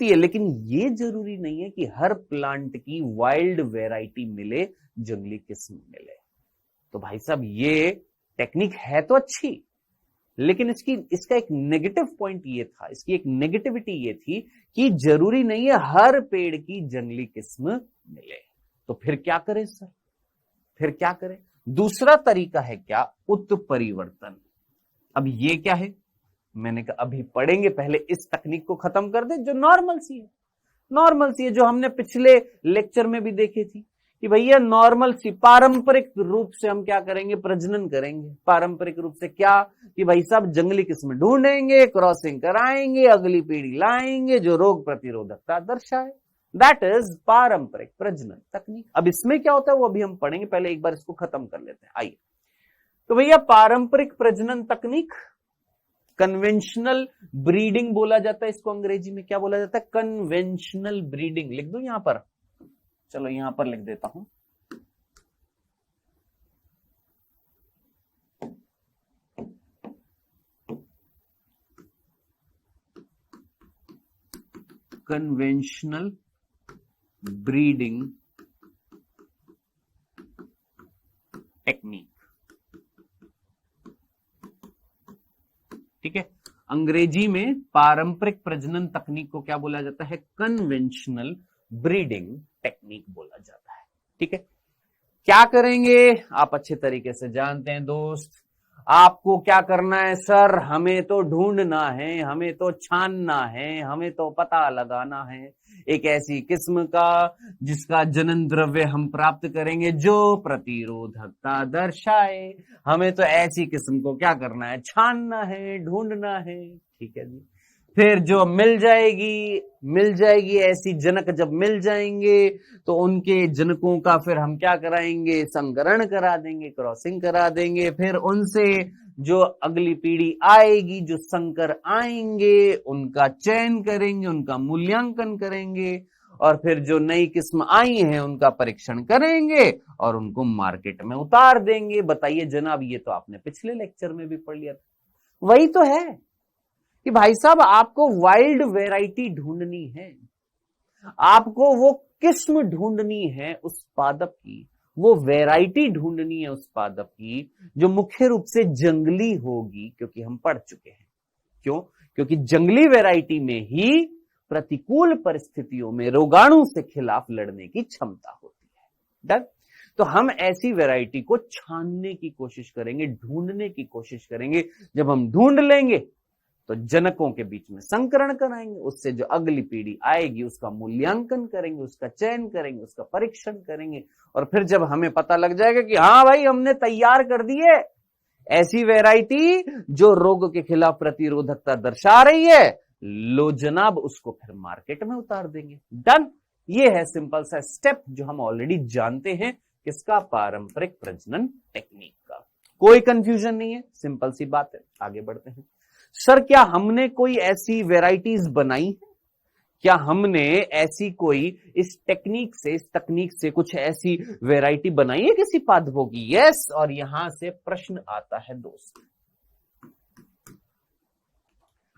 Speaker 1: है, लेकिन ये जरूरी नहीं है कि हर प्लांट की वाइल्ड वैरायटी मिले, जंगली किस्म मिले। तो भाई साहब ये टेक्निक है तो अच्छी, लेकिन इसका एक नेगेटिव पॉइंट ये था, इसकी एक नेगेटिविटी ये थी कि जरूरी नहीं है हर पेड़ की जंगली किस्म मिले। तो फिर क्या करें सर? फिर क्या करें? दूसरा तरीका है क्या? उत्परिवर्तन। अब ये क्या है? मैंने कहा अभी पढ़ेंगे, पहले इस तकनीक को खत्म कर दे जो नॉर्मल सी है, जो हमने पिछले लेक्चर में भी देखी थी कि भैया नॉर्मल सी पारंपरिक रूप से हम क्या करेंगे? प्रजनन करेंगे। पारंपरिक रूप से क्या कि भाई साहब जंगली किस्म ढूंढेंगे, क्रॉसिंग कराएंगे, अगली पीढ़ी लाएंगे जो रोग प्रतिरोधकता दर्शाए। दैट इज पारंपरिक प्रजनन तकनीक। अब इसमें क्या होता है वो अभी हम पढ़ेंगे, पहले एक बार इसको खत्म कर लेते हैं। आइए, तो भैया पारंपरिक प्रजनन तकनीक कन्वेंशनल ब्रीडिंग बोला जाता है इसको, अंग्रेजी में क्या बोला जाता है? Conventional breeding. लिख दूं यहां पर? चलो यहां पर लिख देता हूं। कन्वेंशनल ब्रीडिंग टेक्निक, ठीक है। अंग्रेजी में पारंपरिक प्रजनन तकनीक को क्या बोला जाता है? कन्वेंशनल ब्रीडिंग टेक्निक बोला जाता है, ठीक है। क्या करेंगे आप अच्छे तरीके से जानते हैं दोस्त। आपको क्या करना है? सर हमें तो ढूंढना है, हमें तो छानना है, हमें तो पता लगाना है एक ऐसी किस्म का जिसका जनन द्रव्य हम प्राप्त करेंगे जो प्रतिरोधकता दर्शाए। हमें तो ऐसी किस्म को क्या करना है? छानना है, ढूंढना है, ठीक है जी। फिर जो मिल जाएगी ऐसी जनक जब मिल जाएंगे तो उनके जनकों का फिर हम क्या कराएंगे? संकरण करा देंगे, क्रॉसिंग करा देंगे। फिर उनसे जो अगली पीढ़ी आएगी, जो संकर आएंगे, उनका चयन करेंगे, उनका मूल्यांकन करेंगे और फिर जो नई किस्म आई है उनका परीक्षण करेंगे और उनको मार्केट में उतार देंगे। बताइए जनाब, ये तो आपने पिछले लेक्चर में भी पढ़ लिया था। वही तो है कि भाई साहब आपको वाइल्ड वैरायटी ढूंढनी है, आपको वो किस्म ढूंढनी है उस पादप की, वो वैरायटी ढूंढनी है उस पादप की जो मुख्य रूप से जंगली होगी, क्योंकि हम पढ़ चुके हैं। क्यों? क्योंकि जंगली वैरायटी में ही प्रतिकूल परिस्थितियों में रोगाणु से खिलाफ लड़ने की क्षमता होती है। डन? तो हम ऐसी वैरायटी को छानने की कोशिश करेंगे, ढूंढने की कोशिश करेंगे। जब हम ढूंढ लेंगे तो जनकों के बीच में संकरण कराएंगे, उससे जो अगली पीढ़ी आएगी उसका मूल्यांकन करेंगे, उसका चयन करेंगे, उसका परीक्षण करेंगे और फिर जब हमें पता लग जाएगा कि हाँ भाई हमने तैयार कर दी है ऐसी वैरायटी जो रोग के खिलाफ प्रतिरोधकता दर्शा रही है, लो जनाब उसको फिर मार्केट में उतार देंगे। डन? ये है सिंपल सा स्टेप जो हम ऑलरेडी जानते हैं किसका? पारंपरिक प्रजनन टेक्निक का। कोई कंफ्यूजन नहीं है, सिंपल सी बात है। आगे बढ़ते हैं। सर क्या हमने कोई ऐसी वैरायटीज बनाई है? क्या हमने ऐसी कोई इस टेक्निक से, इस तकनीक से कुछ ऐसी वैरायटी बनाई है किसी पादपों की? यस। और यहां से प्रश्न आता है दोस्त,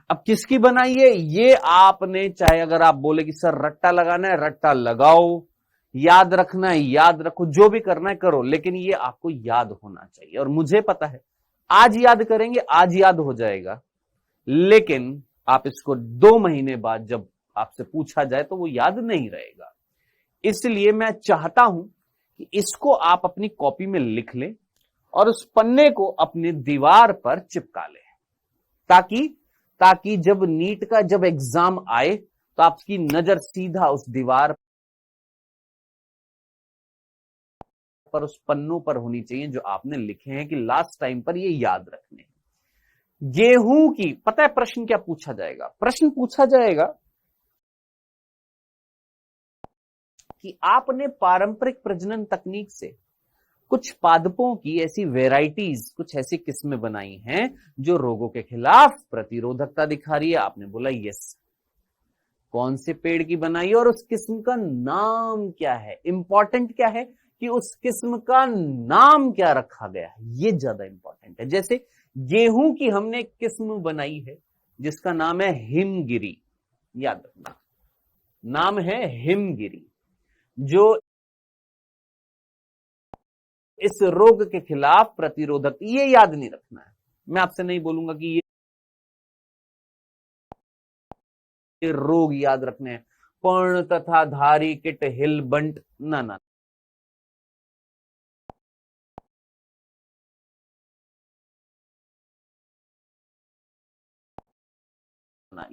Speaker 1: अब किसकी बनाई है? ये आपने, चाहे अगर आप बोले कि सर रट्टा लगाना है रट्टा लगाओ, याद रखना है याद रखो, जो भी करना है करो, लेकिन ये आपको याद होना चाहिए। और मुझे पता है आज याद करेंगे आज याद हो जाएगा, लेकिन आप इसको 2 महीने बाद जब आपसे पूछा जाए तो वो याद नहीं रहेगा। इसलिए मैं चाहता हूं कि इसको आप अपनी कॉपी में लिख लें और उस पन्ने को अपने दीवार पर चिपका लें, ताकि जब नीट का जब एग्जाम आए तो आपकी नजर सीधा उस दीवार पर, उस पन्नों पर होनी चाहिए जो आपने लिखे हैं कि लास्ट टाइम पर ये याद रखने। गेहूं की, पता है प्रश्न क्या पूछा जाएगा? प्रश्न पूछा जाएगा कि आपने पारंपरिक प्रजनन तकनीक से कुछ पादपों की ऐसी वेराइटीज, कुछ ऐसी किस्में बनाई हैं जो रोगों के खिलाफ प्रतिरोधकता दिखा रही है। आपने बोला यस। कौन से पेड़ की बनाई और उस किस्म का नाम क्या है? इंपॉर्टेंट क्या है कि उस किस्म का नाम क्या रखा गया है, ये ज्यादा इंपॉर्टेंट है। जैसे गेहूं की हमने एक किस्म बनाई है जिसका नाम है हिमगिरी, याद रखना नाम है हिमगिरी, जो इस रोग के खिलाफ प्रतिरोधक, ये याद नहीं रखना है। मैं आपसे नहीं बोलूंगा कि ये रोग याद रखने हैं, पर्ण तथा धारी किट हिल बंट, ना,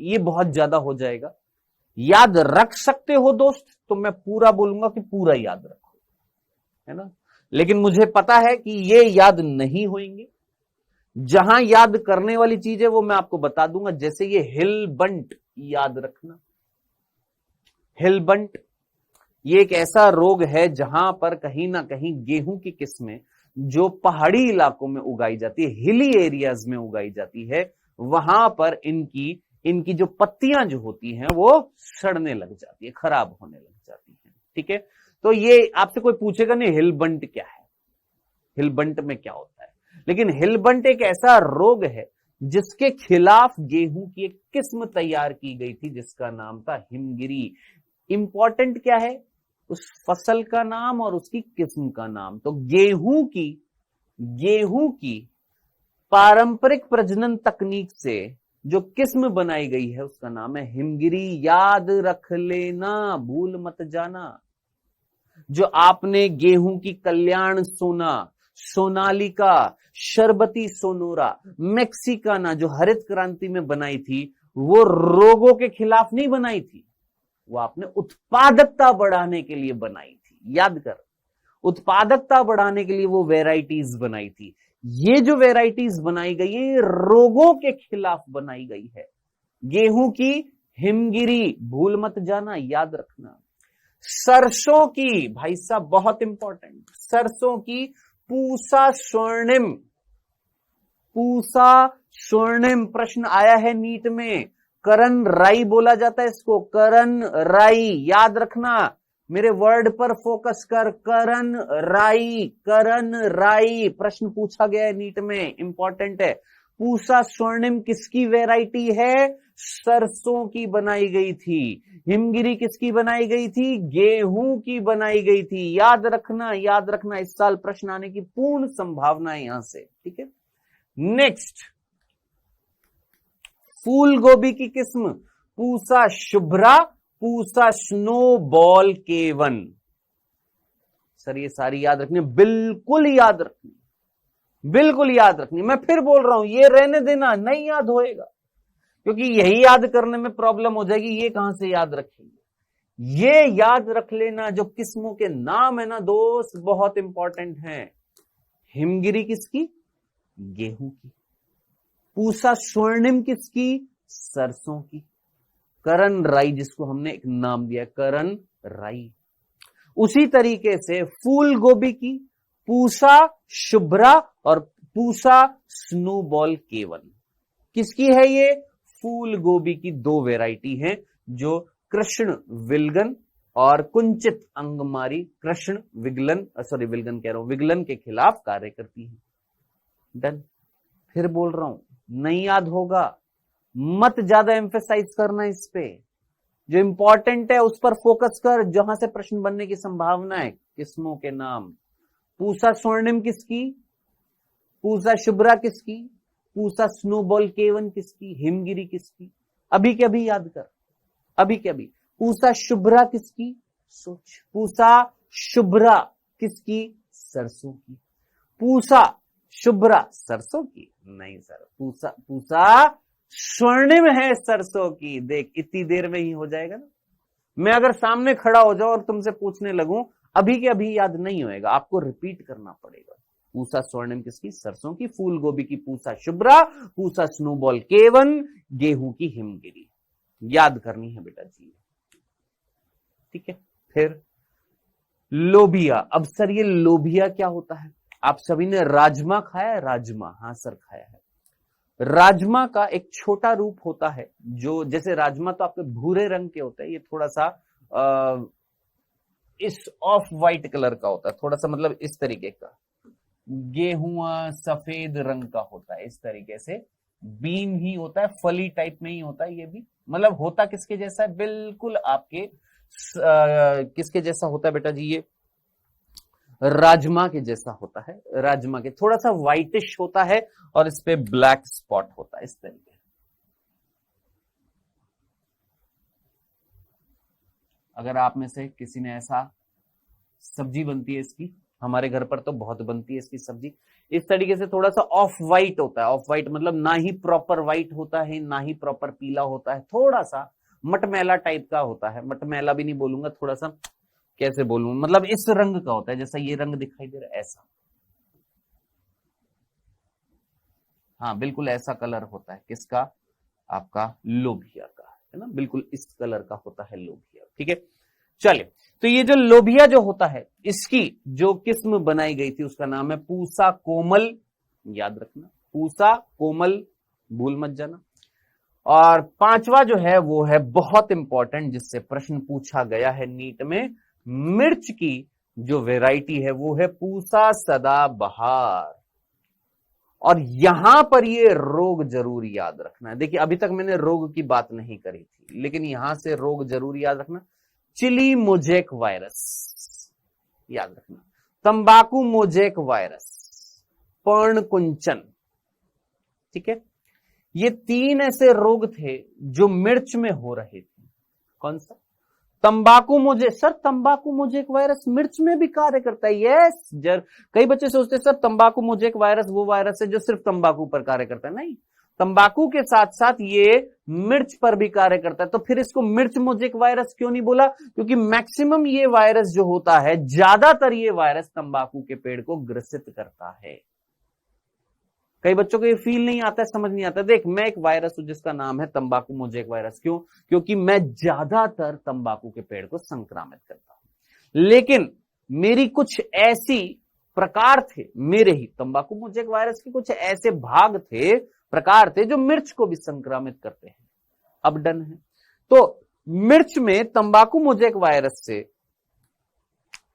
Speaker 1: ये बहुत ज्यादा हो जाएगा। याद रख सकते हो दोस्त तो मैं पूरा बोलूंगा कि पूरा याद रखो, है ना, लेकिन मुझे पता है कि ये याद नहीं होंगे। जहां याद करने वाली चीज है वो मैं आपको बता दूंगा। जैसे ये हिलबंट, याद रखना हिलबंट, ये एक ऐसा रोग है जहां पर कहीं ना कहीं गेहूं की किस्में जो पहाड़ी इलाकों में उगाई जाती है, हिली एरियाज में उगाई जाती है, वहां पर इनकी जो पत्तियां जो होती हैं वो सड़ने लग जाती है, खराब होने लग जाती है। ठीक है, तो ये आपसे कोई पूछेगा नहीं हिलबंट क्या है, हिलबंट में क्या होता है, लेकिन हिलबंट एक ऐसा रोग है जिसके खिलाफ गेहूं की एक किस्म तैयार की गई थी जिसका नाम था हिमगिरी। इंपॉर्टेंट क्या है, उस फसल का नाम और उसकी किस्म का नाम। तो गेहूं की पारंपरिक प्रजनन तकनीक से जो किस्म बनाई गई है उसका नाम है हिमगिरी। याद रख लेना, भूल मत जाना। जो आपने गेहूं की कल्याण सोना, सोनालिका, शरबती सोनोरा, मैक्सिकाना जो हरित क्रांति में बनाई थी, वो रोगों के खिलाफ नहीं बनाई थी, वो आपने उत्पादकता बढ़ाने के लिए बनाई थी। याद कर, उत्पादकता बढ़ाने के लिए वो वेराइटीज बनाई थी। ये जो वेराइटीज बनाई गई है ये रोगों के खिलाफ बनाई गई है। गेहूं की हिमगिरी, भूल मत जाना, याद रखना। सरसों की, भाई साहब बहुत इंपॉर्टेंट, सरसों की पूसा स्वर्णिम, पूसा स्वर्णिम प्रश्न आया है नीट में। करण राई बोला जाता है इसको, करण राई, याद रखना, मेरे वर्ड पर फोकस कर, करण राई, करण राई प्रश्न पूछा गया है नीट में, इंपॉर्टेंट है। पूसा स्वर्णिम किसकी वैरायटी है, सरसों की बनाई गई थी। हिमगिरी किसकी बनाई गई थी, गेहूं की बनाई गई थी। याद रखना, याद रखना, इस साल प्रश्न आने की पूर्ण संभावना है यहां से। ठीक है, नेक्स्ट, फूल गोभी की किस्म पूसा शुभ्रा, पूसा स्नोबॉल केवन। सर ये सारी याद रखनी, बिल्कुल याद रखनी, बिल्कुल याद रखनी। मैं फिर बोल रहा हूं, ये रहने देना, नहीं याद होएगा, क्योंकि यही याद करने में प्रॉब्लम हो जाएगी। ये कहां से याद रखेंगे, ये याद रख लेना। जो किस्मों के नाम है ना दोस्त, बहुत इंपॉर्टेंट हैं। हिमगिरी किसकी, गेहूं की। पूसा स्वर्णिम किसकी, सरसों की। करण राई जिसको हमने एक नाम दिया, करण राई। उसी तरीके से फूल गोभी की पूसा शुभ्रा और पूसा स्नोबॉल केवन। किसकी है ये, फूल गोभी की दो वेराइटी हैं जो कृष्ण विलगन और कुंचित अंगमारी, कृष्ण विगलन, सॉरी विलगन कह रहा हूं, विगलन के खिलाफ कार्य करती है। डन, फिर बोल रहा हूं, नहीं याद होगा, मत ज्यादा एम्फेसाइज करना इस पे, जो इंपॉर्टेंट है उस पर फोकस कर, जहां से प्रश्न बनने की संभावना है। किस्मों के नाम, पूसा स्वर्णिम किसकी, पूसा शुभ्रा किसकी, पूसा स्नोबॉल केवन किसकी, हिमगिरी किसकी। अभी के अभी याद कर, अभी के अभी। पूसा शुभ्रा किसकी, सोच, पूसा शुभ्रा किसकी, सरसों की। पूसा शुभ्रा सरसों की, नहीं सर, पूसा स्वर्णिम है सरसों की। देख इतनी देर में ही हो जाएगा ना। मैं अगर सामने खड़ा हो जाऊं और तुमसे पूछने लगूं, अभी के अभी याद नहीं होएगा, आपको रिपीट करना पड़ेगा। पूसा स्वर्णिम किसकी, सरसों की। फूल गोभी की पूसा शुभ्रा, पूसा स्नोबॉल केवन, गेहूं की हिमगिरी। याद करनी है बेटा जी, ठीक है। फिर लोबिया। अब सर ये लोबिया क्या होता है, आप सभी ने राजमा खाया है, राजमा, हाँ सर खाया है। राजमा का एक छोटा रूप होता है, जो जैसे राजमा तो आपके भूरे रंग के होते हैं, ये थोड़ा सा इस ऑफ वाइट कलर का होता है, थोड़ा सा मतलब इस तरीके का। गेहूं सफेद रंग का होता है, इस तरीके से बीन ही होता है, फली टाइप में ही होता है ये भी। मतलब होता किसके जैसा है, बिल्कुल आपके किसके जैसा होता है बेटा जी, ये राजमा के जैसा होता है। राजमा के थोड़ा सा व्हाइटिश होता है और इस पे ब्लैक स्पॉट होता है, इस तरीके। अगर आप में से किसी ने ऐसा, सब्जी बनती है इसकी, हमारे घर पर तो बहुत बनती है इसकी सब्जी, इस तरीके से थोड़ा सा ऑफ वाइट होता है। ऑफ वाइट मतलब ना ही प्रॉपर वाइट होता है, ना ही प्रॉपर पीला होता है, थोड़ा सा मटमैला टाइप का होता है। मटमैला भी नहीं बोलूंगा, थोड़ा सा कैसे बोलूं, मतलब इस रंग का होता है, जैसा ये रंग दिखाई दे रहा है ऐसा। हाँ बिल्कुल ऐसा कलर होता है, किसका, आपका लोबिया का, है ना, बिल्कुल इस कलर का होता है लोबिया। ठीक है, चलिए, तो ये जो लोबिया जो होता है, इसकी जो किस्म बनाई गई थी उसका नाम है पूसा कोमल। याद रखना, पूसा कोमल भूल मत जाना। और पांचवा जो है वो है बहुत इंपॉर्टेंट, जिससे प्रश्न पूछा गया है नीट में। मिर्च की जो वैरायटी है वो है पूसा सदाबहार। और यहां पर ये रोग जरूर याद रखना है। देखिए अभी तक मैंने रोग की बात नहीं करी थी, लेकिन यहां से रोग जरूर याद रखना। चिली मोजेक वायरस याद रखना, तंबाकू मोजेक वायरस, पर्णकुंचन, ठीक है। ये 3 ऐसे रोग थे जो मिर्च में हो रहे थे। कौन सा? तंबाकू मोजेक। सर तंबाकू मोजेक वायरस मिर्च में भी कार्य करता है? यस। कई बच्चे सोचते हैं सर तंबाकू मोजेक वायरस वो वायरस है जो सिर्फ तंबाकू पर कार्य करता है। नहीं, तंबाकू के साथ साथ ये मिर्च पर भी कार्य करता है। तो फिर इसको मिर्च मोजेक वायरस क्यों नहीं बोला? क्योंकि मैक्सिमम ये वायरस जो होता है, ज्यादातर ये वायरस तंबाकू के पेड़ को ग्रसित करता है। कई बच्चों को ये फील नहीं आता है, समझ नहीं आता। देख मैं एक वायरस हूं जिसका नाम है तंबाकू मोजेक वायरस। क्यों? क्योंकि मैं ज्यादातर तंबाकू के पेड़ को संक्रामित करता हूं। लेकिन मेरी कुछ ऐसी प्रकार थे, मेरे ही तंबाकू मोजेक वायरस के कुछ ऐसे भाग थे, प्रकार थे, जो मिर्च को भी संक्रामित करते हैं। अब डन है। तो मिर्च में तंबाकू मोजेक वायरस से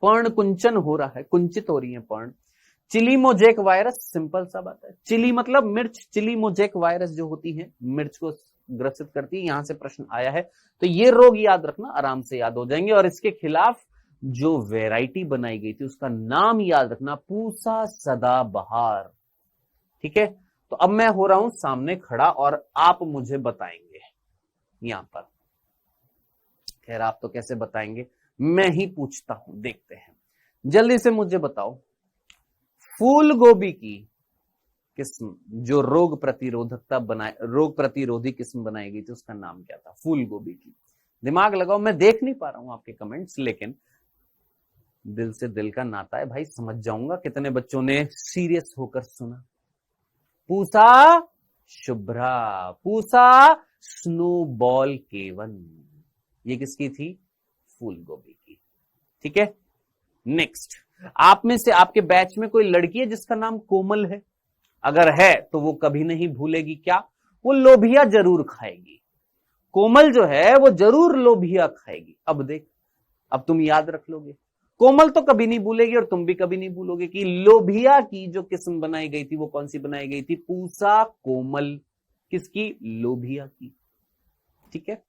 Speaker 1: पर्ण कुंचन हो रहा है, कुंचित हो रही है पर्ण। चिली मोजेक वायरस, सिंपल सा बात है, चिली मतलब मिर्च, चिली मोजेक वायरस जो होती है मिर्च को ग्रसित करती है। यहां से प्रश्न आया है, तो ये रोग याद रखना, आराम से याद हो जाएंगे। और इसके खिलाफ जो वैरायटी बनाई गई थी उसका नाम याद रखना, पूसा सदाबहार, ठीक है। तो अब मैं हो रहा हूं सामने खड़ा और आप मुझे बताएंगे यहां पर। खैर आप तो कैसे बताएंगे, मैं ही पूछता हूं, देखते हैं। जल्दी से मुझे बताओ, फूल गोभी की किस्म जो रोग प्रतिरोधी किस्म बनाई गई थी उसका नाम क्या था? फूल गोभी की। दिमाग लगाओ, मैं देख नहीं पा रहा हूं आपके कमेंट्स, लेकिन दिल से दिल का नाता है भाई, समझ जाऊंगा कितने बच्चों ने सीरियस होकर सुना। पूसा शुभ्रा, पूसा स्नोबॉल केवन, ये किसकी थी? फूल गोभी की, ठीक है। नेक्स्ट, आप में से आपके बैच में कोई लड़की है जिसका नाम कोमल है? अगर है तो वो कभी नहीं भूलेगी क्या? वो लोभिया जरूर खाएगी। कोमल जो है वो जरूर लोभिया खाएगी। अब देख, अब तुम याद रख लोगे। कोमल तो कभी नहीं भूलेगी और तुम भी कभी नहीं भूलोगे कि लोभिया की जो किस्म बनाई गई थी वो कौन सी बनाई गई थी? पूसा कोमल। किसकी? लोभिया की, ठीक है।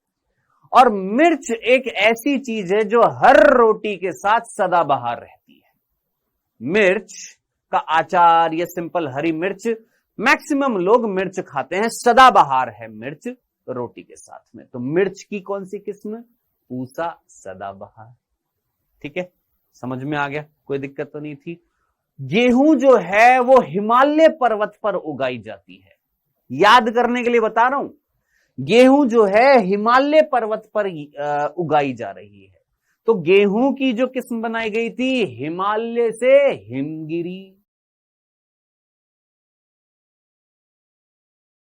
Speaker 1: और मिर्च एक ऐसी चीज है जो हर रोटी के साथ सदाबहार रहती है। मिर्च का अचार या सिंपल हरी मिर्च, मैक्सिमम लोग मिर्च खाते हैं, सदाबहार है मिर्च रोटी के साथ में। तो मिर्च की कौन सी किस्म? पूसा सदाबहार, ठीक है। समझ में आ गया? कोई दिक्कत तो नहीं थी। गेहूं जो है वो हिमालय पर्वत पर उगाई जाती है। याद करने के लिए बता रहा हूं, गेहूं जो है हिमालय पर्वत पर उगाई जा रही है। तो गेहूं की जो किस्म बनाई गई थी, हिमालय से हिमगिरी,